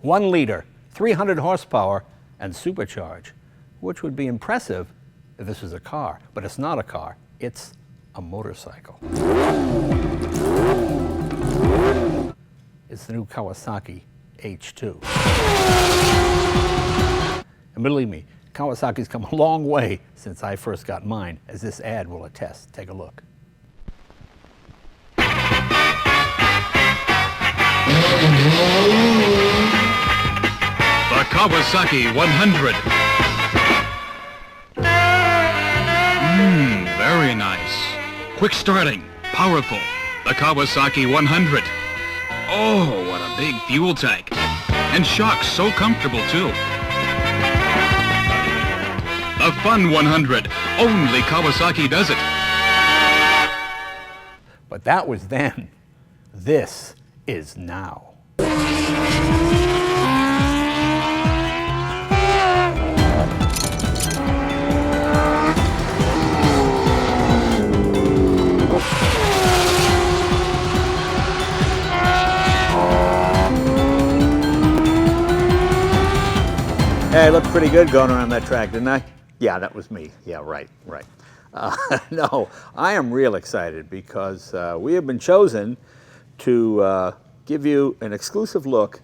1 liter, 300 horsepower, and supercharged, which would be impressive if this was a car, but it's not a car, it's a motorcycle. It's the new Kawasaki H2. And believe me, Kawasaki's come a long way since I first got mine, as this ad will attest. Take a look. The Kawasaki 100. Very nice. Quick starting, powerful. The Kawasaki 100. Oh, what a big fuel tank. And shocks so comfortable too. The Fun 100. Only Kawasaki does it. But that was then. This is now. Hey, I looked pretty good going around that track, didn't I? Yeah, that was me. Yeah, right. No, I am real excited because we have been chosen to give you an exclusive look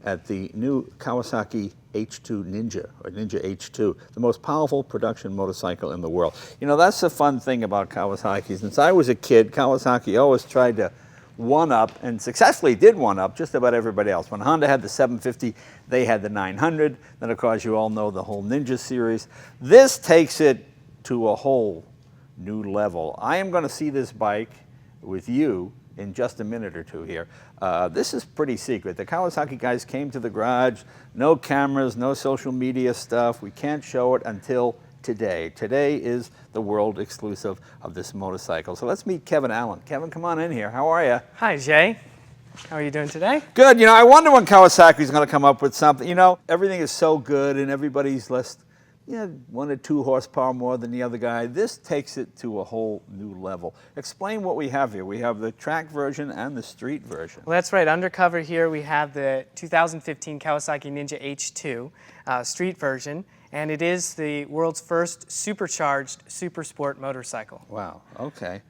at the new Kawasaki H2 Ninja, or Ninja H2, the most powerful production motorcycle in the world. You know, that's the fun thing about Kawasaki. Since I was a kid, Kawasaki always tried to one-up, and successfully did one-up just about everybody else. When Honda had the 750, they had the 900. Then, of course, you all know the whole Ninja series. This takes it to a whole new level. I am going to see this bike with you in just a minute or two here. This is pretty secret. The Kawasaki guys came to the garage, no cameras, no social media stuff. We can't show it until today. Today is the world exclusive of this motorcycle. So let's meet Kevin Allen. Kevin, come on in here. How are you? Hi, Jay. How are you doing today? Good. You know, I wonder when Kawasaki's going to come up with something. You know, everything is so good and everybody's less, 1 or 2 horsepower more than the other guy. This takes it to a whole new level. Explain what we have here. We have the track version and the street version. Well, that's right. Undercover here we have the 2015 Kawasaki Ninja H2 street version, and it is the world's first supercharged super sport motorcycle. Wow, okay.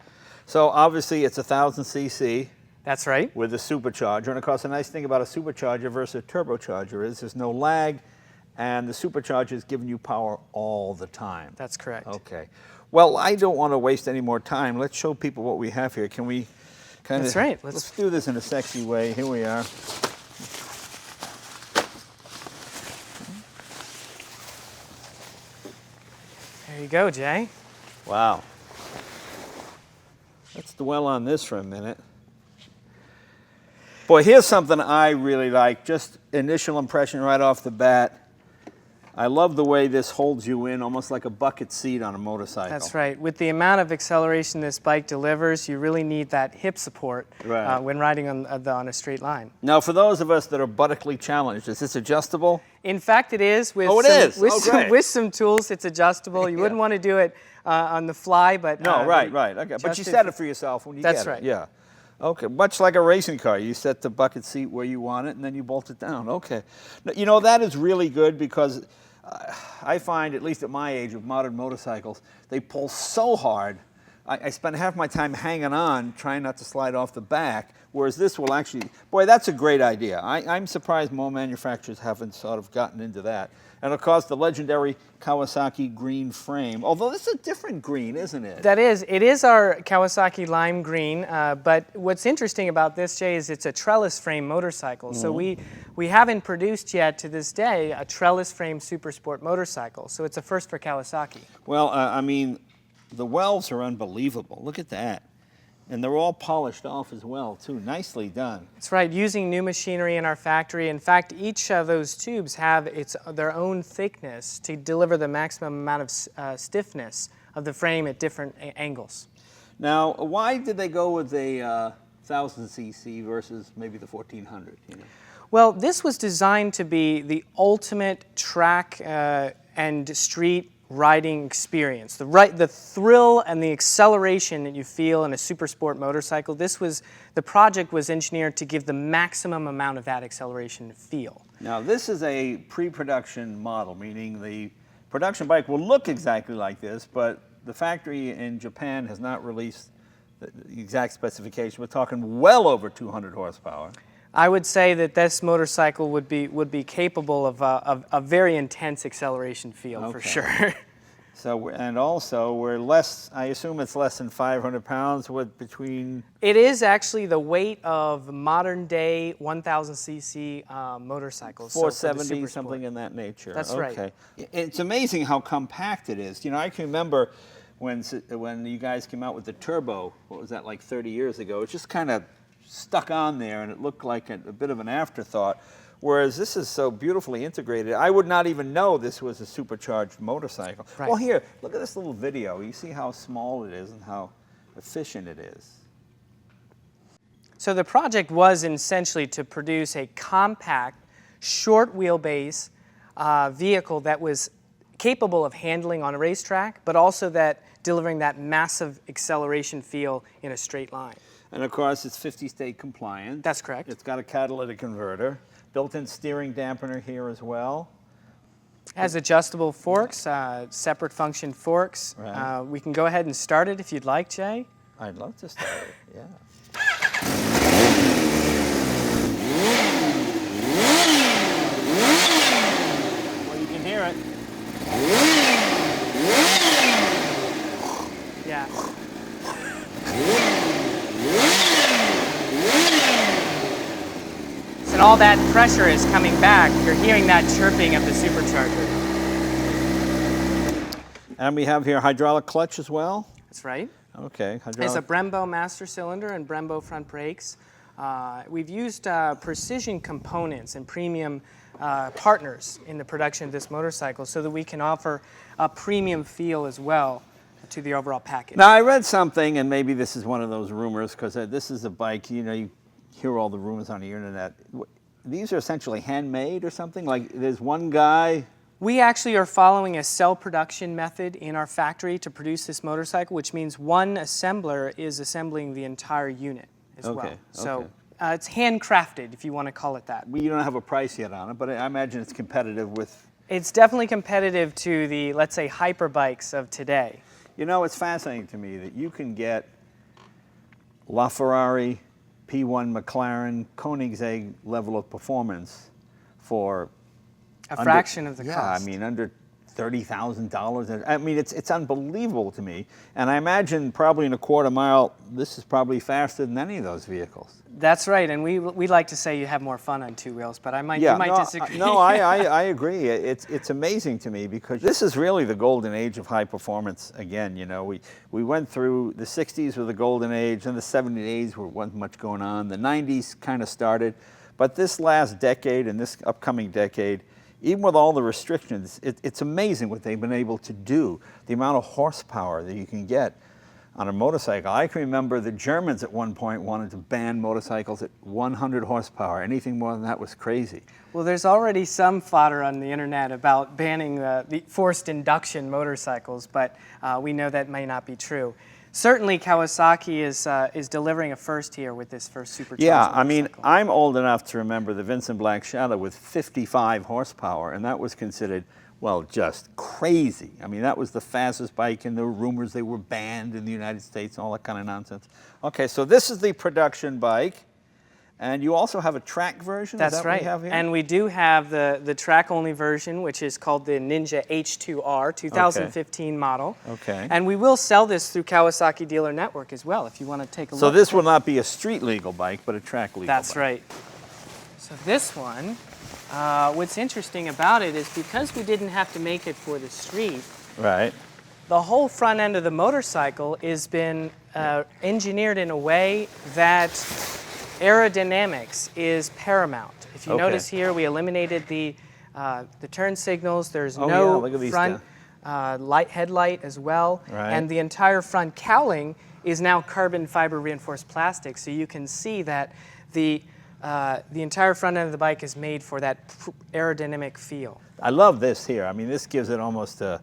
So obviously it's 1,000 cc. That's right. With a supercharger. And of course the nice thing about a supercharger versus a turbocharger is there's no lag, and the supercharger is giving you power all the time. That's correct. Okay. Well, I don't want to waste any more time. Let's show people what we have here. Can we kind of... That's right. Let's do this in a sexy way. Here we are. There you go, Jay. Wow. Let's dwell on this for a minute. Boy, here's something I really like. Just initial impression right off the bat. I love the way this holds you in, almost like a bucket seat on a motorcycle. That's right. With the amount of acceleration this bike delivers, you really need that hip support when riding on a straight line. Now, for those of us that are buttockly challenged, is this adjustable? In fact, it is. With with some tools, it's adjustable. You wouldn't want to do it on the fly, but... No, right. Okay. But you set it for yourself when you get it. That's right. Yeah. Okay, much like a racing car. You set the bucket seat where you want it, and then you bolt it down. Okay. Now, you know, that is really good because I find, at least at my age of modern motorcycles, they pull so hard. I spend half my time hanging on, trying not to slide off the back, whereas this will actually... Boy, that's a great idea. I'm surprised more manufacturers haven't sort of gotten into that. And of course, the legendary Kawasaki green frame, although this is a different green, isn't it? That is. It is our Kawasaki lime green, but what's interesting about this, Jay, is it's a trellis frame motorcycle. So we haven't produced yet to this day a trellis frame super sport motorcycle. So it's a first for Kawasaki. Well, I mean, the welds are unbelievable. Look at that. And they're all polished off as well, too. Nicely done. That's right, using new machinery in our factory. In fact, each of those tubes have their own thickness to deliver the maximum amount of stiffness of the frame at different angles. Now, why did they go with a 1,000 cc versus maybe the 1,400? You know? Well, this was designed to be the ultimate track and street riding experience. The thrill and the acceleration that you feel in a super sport motorcycle, the project was engineered to give the maximum amount of that acceleration to feel. Now, this is a pre-production model, meaning the production bike will look exactly like this, but the factory in Japan has not released the exact specification. We're talking well over 200 horsepower. I would say that this motorcycle would be capable of a very intense acceleration feel for sure. So, and also we're less, I assume it's less than 500 pounds with between... It is actually the weight of modern day 1000 cc motorcycles. 470, something in that nature. That's right. It's amazing how compact it is. You know, I can remember when you guys came out with the turbo, what was that, like 30 years ago? It just kind of stuck on there and it looked like a bit of an afterthought. Whereas this is so beautifully integrated, I would not even know this was a supercharged motorcycle. Right. Well, here, look at this little video. You see how small it is and how efficient it is. So the project was essentially to produce a compact, short wheelbase vehicle that was capable of handling on a racetrack, but also that delivering that massive acceleration feel in a straight line. And of course, it's 50-state compliant. That's correct. It's got a catalytic converter. Built-in steering dampener here as well. Has adjustable forks, separate function forks. Right. We can go ahead and start it if you'd like, Jay. I'd love to start it, yeah. Well, you can hear it. Yeah. And all that pressure is coming back. You're hearing that chirping of the supercharger. And we have here hydraulic clutch as well. That's right. Okay, hydraulic. It's a Brembo master cylinder and Brembo front brakes. We've used precision components and premium partners in the production of this motorcycle so that we can offer a premium feel as well to the overall package. Now, I read something, and maybe this is one of those rumors, because this is a bike, you know, you hear all the rumors on the internet. These are essentially handmade or something? Like there's one guy? We actually are following a cell production method in our factory to produce this motorcycle, which means one assembler is assembling the entire unit as well. So it's handcrafted, if you want to call it that. You don't have a price yet on it, but I imagine it's competitive with... It's definitely competitive to the, let's say, hyper bikes of today. You know, it's fascinating to me that you can get LaFerrari, P1 McLaren, Koenigsegg level of performance for a fraction of the cost. Yeah, I mean, under $30,000. I mean, it's unbelievable to me. And I imagine probably in a quarter mile, this is probably faster than any of those vehicles. That's right, and we like to say you have more fun on two wheels, but you might disagree. No, I agree. It's amazing to me because this is really the golden age of high performance. Again, you know, we went through the 60s with the golden age, and the 70s where wasn't much going on. The 90s kind of started, but this last decade and this upcoming decade, even with all the restrictions, it's amazing what they've been able to do. The amount of horsepower that you can get on a motorcycle. I can remember the Germans at one point wanted to ban motorcycles at 100 horsepower. Anything more than that was crazy. Well, there's already some fodder on the internet about banning the forced induction motorcycles, but we know that may not be true. Certainly, Kawasaki is delivering a first here with this first supercharged motorcycle. I mean, I'm old enough to remember the Vincent Black Shadow with 55 horsepower, and that was considered, well, just crazy. I mean, that was the fastest bike, and there were rumors they were banned in the United States and all that kind of nonsense. Okay, so this is the production bike, and you also have a track version? That's is that right. What we have here? And we do have the track-only version, which is called the Ninja H2R 2015 model. Okay. And we will sell this through Kawasaki Dealer Network as well, if you want to take a look. So this will not be a street legal bike, but a track legal bike. That's right. So this one, what's interesting about it is because we didn't have to make it for the street, Right. the whole front end of the motorcycle has been engineered in a way that aerodynamics is paramount. If you notice here, we eliminated the turn signals. There's no front headlight as well. Right. And the entire front cowling is now carbon fiber reinforced plastic. So you can see that the entire front end of the bike is made for that aerodynamic feel. I love this here. I mean, this gives it almost a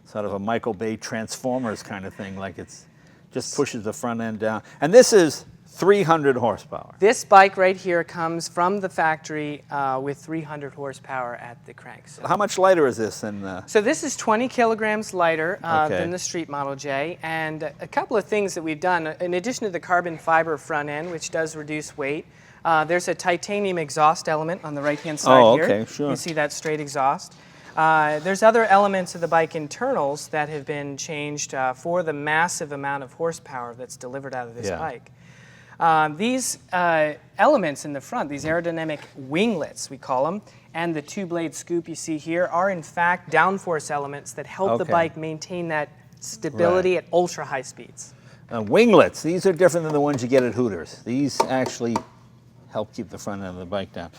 sort of a Michael Bay Transformers kind of thing, like it's just pushes the front end down. And this is 300 horsepower. This bike right here comes from the factory with 300 horsepower at the crank. So, How much lighter is this than? so this is 20 kilograms lighter Okay. than the Street Model J, and a couple of things that we've done, in addition to the carbon fiber front end, which does reduce weight, there's a titanium exhaust element on the right-hand side Oh, here. okay, sure. You see that straight exhaust. There's other elements of the bike internals that have been changed for the massive amount of horsepower that's delivered out of this Yeah. bike. These elements in the front, these aerodynamic winglets, we call them, and the two-blade scoop you see here are in fact downforce elements that help the Okay. bike maintain that stability at ultra-high speeds. Winglets, these are different than the ones you get at Hooters. These actually help keep the front end of the bike down.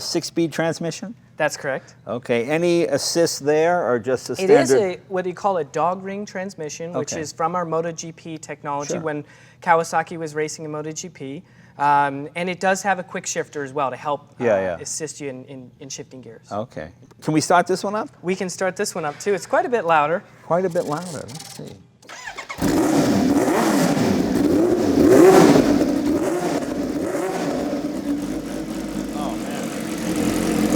6-speed transmission? That's correct. Okay, any assist there or just a It standard? is what you call a dog ring transmission, which Okay. is from our MotoGP technology Sure. when Kawasaki was racing in MotoGP. And it does have a quick shifter as well to help Yeah. assist you in shifting gears. Okay. Can we start this one up? We can start this one up too. It's quite a bit louder. Quite a bit louder. Let's see. Oh, man.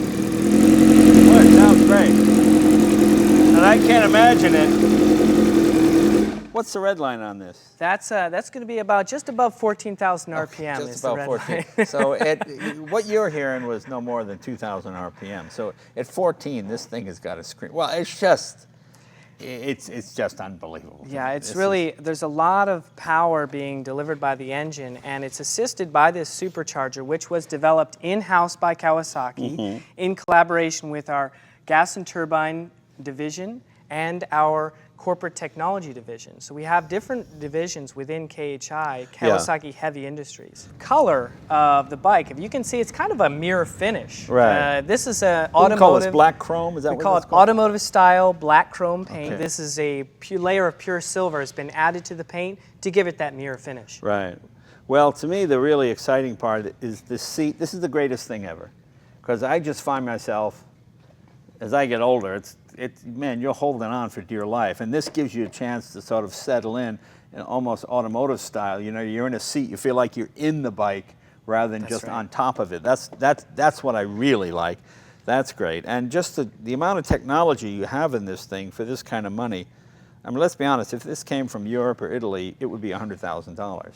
Boy, it sounds great. And I can't imagine it. What's the red line on this? That's going to be about just above 14,000 RPM. Just is the about red 14. line. So what you're hearing was no more than 2,000 RPM. So at 14, this thing has got a scream. Well, it's just unbelievable. Yeah, it's This really, there's a lot of power being delivered by the engine, and it's assisted by this supercharger, which was developed in-house by Kawasaki Mm-hmm. in collaboration with our gas and turbine division and our corporate technology division. So we have different divisions within KHI, Kawasaki Heavy Industries. Color of the bike, if you can see, it's kind of a mirror finish. This. This is a What do you call this, automotive. black chrome? Is that We what call it's it called? automotive style black chrome paint. Okay. This is a layer of pure silver has been added to the paint to give it that mirror finish. Right. Well, to me, the really exciting part is the seat. This is the greatest thing ever. Because I just find myself, as I get older, man, you're holding on for dear life. And this gives you a chance to sort of settle in almost automotive style. You know, you're in a seat, you feel like you're in the bike rather than just right. on top of it. That's what I really like. That's great. And just the amount of technology you have in this thing for this kind of money. I mean, let's be honest, if this came from Europe or Italy, it would be $100,000.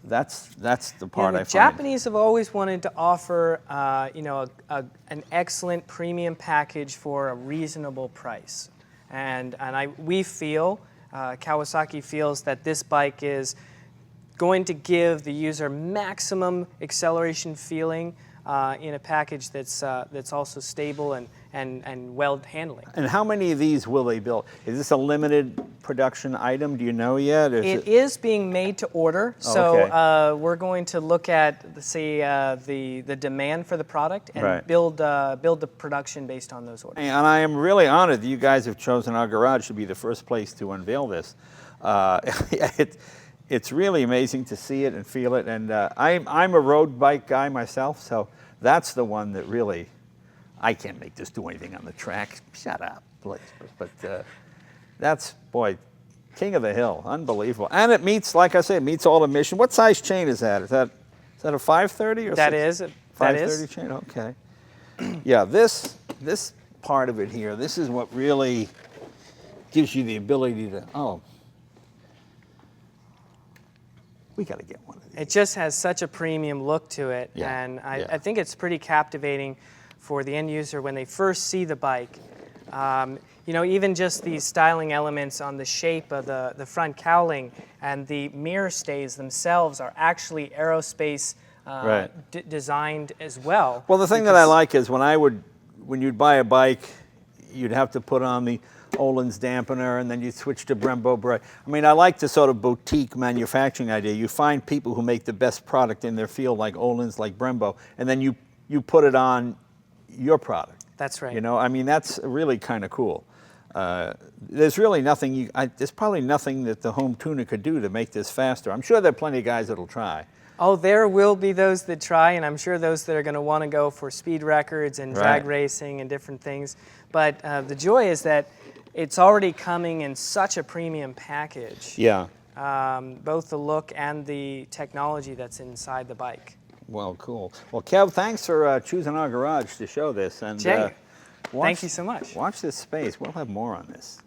That's the part The I find. Japanese have always wanted to offer, an excellent premium package for a reasonable price, and we feel, Kawasaki feels that this bike is going to give the user maximum acceleration feeling in a package that's also stable and well handling. And how many of these will they build? Is this a limited production item? Do you know yet? Or It is being made to order, so okay. we're going to look at the demand for the product and Right. build the production based on those orders. And I am really honored that you guys have chosen our garage to be the first place to unveil this. It's really amazing to see it and feel it. And I'm a road bike guy myself, so that's the one that really, I can't make this do anything on the track. Shut up, please. But that's, boy, king of the hill, unbelievable. And it meets, like I say, it meets all the mission. What size chain is that? Is that a 530 or That 6? is. That 530 is. chain, okay. Yeah, this part of it here, this is what really gives you the ability to, we got to get one of these. It just has such a premium look to it, Yeah, and yeah. I think it's pretty captivating for the end user when they first see the bike. Even just these styling elements on the shape of the front cowling and the mirror stays themselves are actually aerospace Right. designed as well. Well, the thing that I like is when you'd buy a bike, you'd have to put on the Öhlins dampener, and then you switch to Brembo brake. I mean, I like the sort of boutique manufacturing idea. You find people who make the best product in their field, like Öhlins, like Brembo, and then you put it on your product. That's right. You know, I mean, that's really kind of cool. There's really nothing there's probably nothing that the home tuner could do to make this faster. I'm sure there are plenty of guys that'll try, Oh, there will be those that try, and I'm sure those that are going to want to go for speed records and drag Right. racing and different things. But the joy is that it's already coming in such a premium package. Yeah. Both the look and the technology that's inside the bike. Well, cool. Well, Kev, thanks for choosing our garage to show this. And Jay, watch, thank you so much. Watch this space. We'll have more on this.